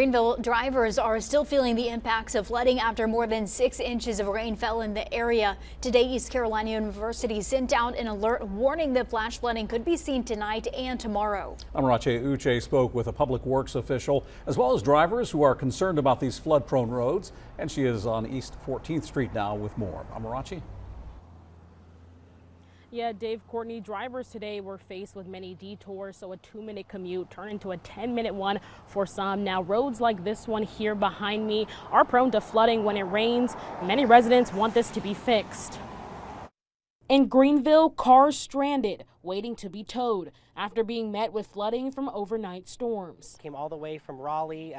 Greenville drivers are still feeling the impacts of flooding after more than 6 inches of rain fell in the area. Today, East Carolina University sent out an alert warning that flash flooding could be seen tonight and tomorrow. Amarachi Uche spoke with a public works official as well as drivers who are concerned about these flood-prone roads, and she is on East 14th Street now with more. Amarachi. Yeah, Dave, Courtney, drivers today were faced with many detours, so a 2-minute commute turned into a 10-minute one for some. Now, roads like this one here behind me are prone to flooding when it rains. Many residents want this to be fixed. In Greenville, cars stranded, waiting to be towed after being met with flooding from overnight storms. Came all the way from Raleigh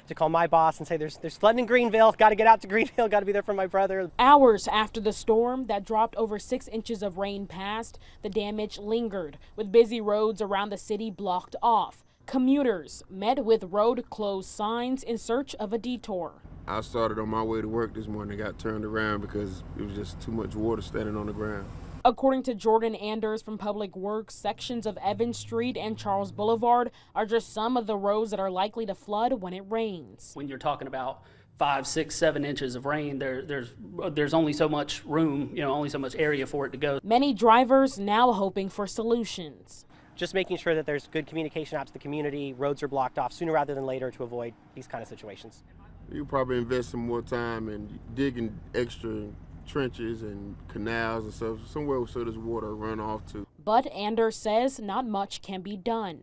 to call my boss and say there's flooding in Greenville, got to get out to Greenville, got to be there for my brother. Hours after the storm that dropped over 6 inches of rain passed, the damage lingered, with busy roads around the city blocked off. Commuters met with road closed signs in search of a detour. I started on my way to work this morning, got turned around because it was just too much water standing on the ground. According to Jordan Anders from Public Works, sections of Evans Street and Charles Boulevard are just some of the roads that are likely to flood when it rains. When you're talking about 5, 6, 7 inches of rain, there's only so much room, only so much area for it to go. Many drivers now hoping for solutions. Just making sure that there's good communication out to the community, roads are blocked off sooner rather than later to avoid these kind of situations. You probably invest some more time in digging extra trenches and canals and stuff, somewhere so this water run off to. But Anders says not much can be done.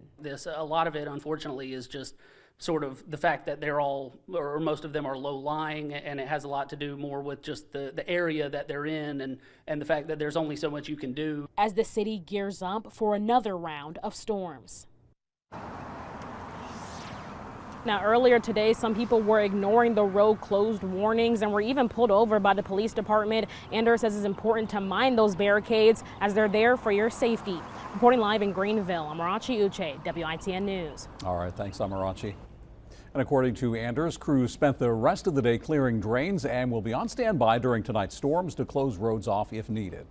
A lot of it, unfortunately, is just sort of the fact that they're all, or most of them are low-lying, and it has a lot to do more with just the area that they're in and the fact that there's only so much you can do. As the city gears up for another round of storms. Now, earlier today, some people were ignoring the road closed warnings and were even pulled over by the police department. Anders says it's important to mind those barricades as they're there for your safety. Reporting live in Greenville, Amarachi Uche, WITN News. All right, thanks, Amarachi. And according to Anders, crews spent the rest of the day clearing drains and will be on standby during tonight's storms to close roads off if needed.